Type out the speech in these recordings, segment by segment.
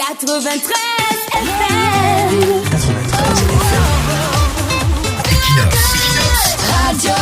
93 FM. 93 Equinox Radio.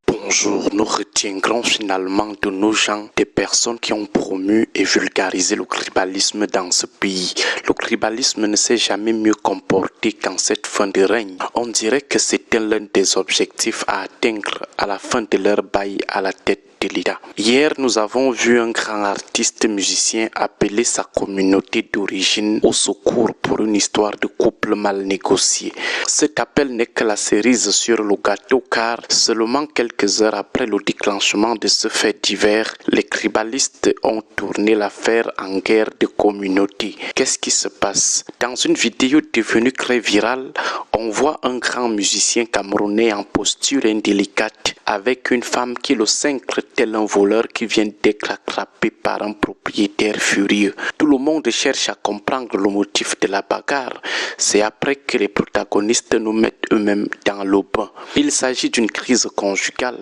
Bonjour, nous retiendrons finalement de nos gens des personnes qui ont promu et vulgarisé le tribalisme dans ce pays. Le tribalisme ne s'est jamais mieux comporté qu'en cette fin de règne. On dirait que c'était l'un des objectifs à atteindre à la fin de leur bail à la tête de l'État. Hier, nous avons vu un grand artiste musicien appeler sa communauté d'origine au secours pour une histoire de couple mal négocié. Cet appel n'est que la cerise sur le gâteau car seulement quelques heures après le déclenchement de ce fait divers, les tribalistes ont tourné l'affaire en guerre de communauté. Qu'est-ce qui se passe? Dans une vidéo devenue très virale, on voit un grand musicien camerounais en posture indélicate avec une femme qui le cintre tel un voleur qui vient d'être attrapé par un propriétaire furieux. Tout le monde cherche à comprendre le motif de la bagarre. C'est après que les protagonistes nous mettent eux-mêmes dans le bain. Il s'agit d'une crise conjugale,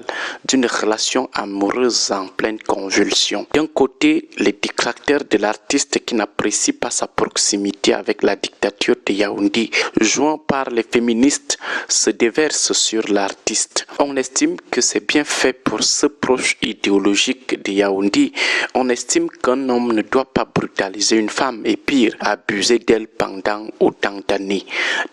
d'une relation amoureuse en pleine convulsion. D'un côté, les détracteurs de l'artiste qui n'apprécient pas sa proximité avec la dictature de Yaoundé, joints par les féministes, se déversent sur l'artiste. On estime que c'est bien fait pour ce proche idéologique de Yaoundé. On estime qu'un homme ne doit pas brutaliser une femme et pire, abuser d'elle pendant autant d'années.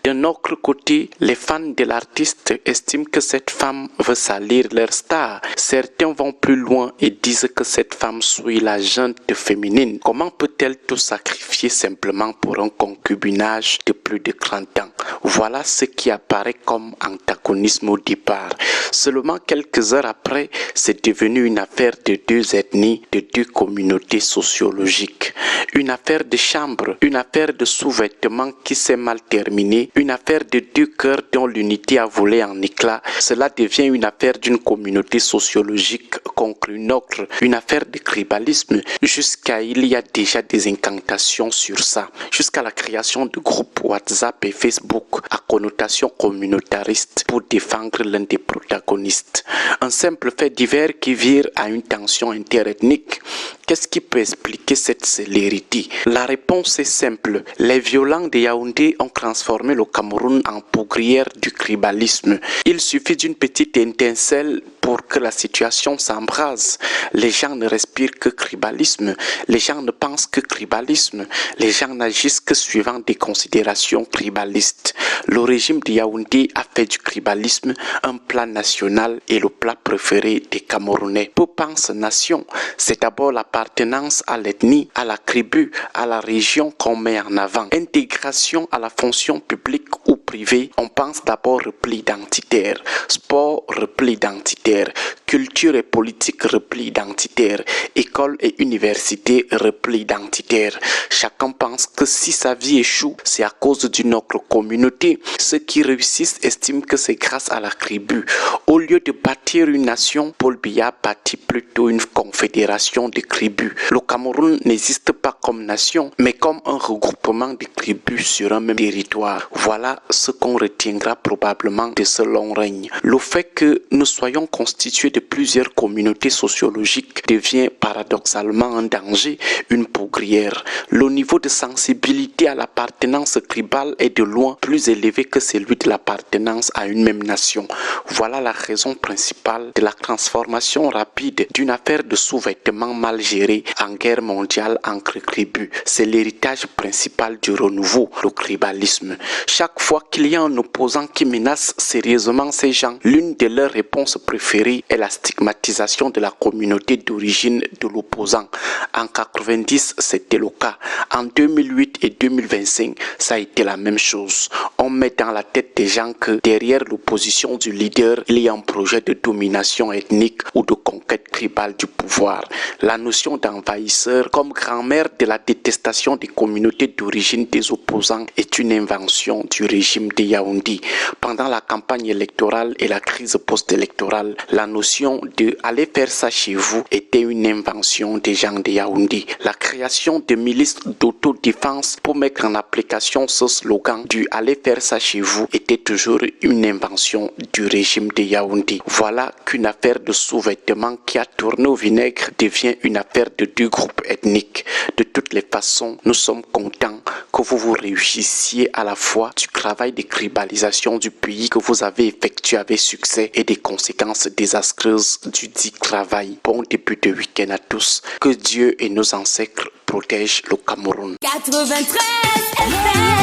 D'un autre côté, les fans de l'artiste estiment que cette femme veut salir leur star. Certains vont plus loin et disent que cette femme suit la junte féminine. Comment peut-elle tout sacrifier simplement pour un concubinage de plus de 30 ans? Voilà ce qui apparaît comme antagonisme au départ. Seulement quelques heures après, c'est devenu une affaire de deux ethnies, de deux communautés sociologiques. Une affaire de chambre, une affaire de sous-vêtements qui s'est mal terminée, une affaire de deux cœurs dont l'unité a volé en éclats. Cela devient une affaire d'une communauté sociologique contre une autre, une affaire de tribalisme. Jusqu'à il y a déjà des incantations sur ça, jusqu'à la création de groupes WhatsApp et Facebook à connotation communautariste pour défendre l'un des protagonistes. Un simple fait divers qui vire à une tension interethnique. Qu'est-ce qui peut expliquer cette célérité? La réponse est simple. Les violents de Yaoundé ont transformé le Cameroun en poudrière du tribalisme. Il suffit d'une petite étincelle pour que la situation s'embrase. Les gens ne respirent que tribalisme. Les gens ne pensent que tribalisme. Les gens n'agissent que suivant des considérations tribalistes. Le régime de Yaoundé a fait du tribalisme un plat national et le plat préféré des Camerounais. Peu pensent nation. C'est d'abord l'appartenance à l'ethnie, à la tribu, à la région qu'on met en avant. Intégration à la fonction publique ou privée, on pense d'abord repli identitaire. Sport, repli identitaire. Culture et politique, repli identitaire. École et université, repli identitaire. Chacun pense que si sa vie échoue, c'est à cause d'une autre communauté. Ceux qui réussissent estiment que c'est grâce à la tribu. Au lieu de bâtir une nation, Paul Biya bâtit plutôt une confédération de tribus. Le Cameroun n'existe pas comme nation, mais comme un regroupement de tribus sur un même territoire. Voilà ce qu'on retiendra probablement de ce long règne. Le fait que nous soyons constitués de plusieurs communautés sociologiques devient paradoxalement un danger, une poudrière. Le niveau de sensibilité à l'appartenance tribale est de loin plus élevé que celui de l'appartenance à une même nation. Voilà la raison principale de la transformation rapide d'une affaire de sous-vêtements mal gérée en guerre mondiale entre tribus. C'est l'héritage principal du renouveau, le tribalisme. Chaque fois qu'il y a un opposant qui menace sérieusement ces gens, l'une de leurs réponses préférées est la stigmatisation de la communauté d'origine de l'opposant. En 90, c'était le cas. En 2008 et 2025, ça a été la même chose. On met dans la tête des gens que derrière l'opposition du leader, il y a un projet de domination ethnique ou de conquête tribale du pouvoir. La notion d'envahisseur comme grand-mère de la détestation des communautés d'origine des opposants est une invention du régime de Yaoundé. Pendant la campagne électorale et la crise post-électorale, la notion de « aller faire ça chez vous » était une invention des gens de Yaoundé. La création de milices d'autodéfense pour mettre en application ce slogan du « aller faire faire ça chez vous était toujours une invention du régime de Yaoundé. Voilà qu'une affaire de sous-vêtements qui a tourné au vinaigre devient une affaire de deux groupes ethniques. De toutes les façons, nous sommes contents que vous réussissiez à la fois du travail de tribalisation du pays que vous avez effectué avec succès et des conséquences désastreuses du dit travail. Bon début de week-end à tous. Que Dieu et nos ancêtres protègent le Cameroun. 93 FM.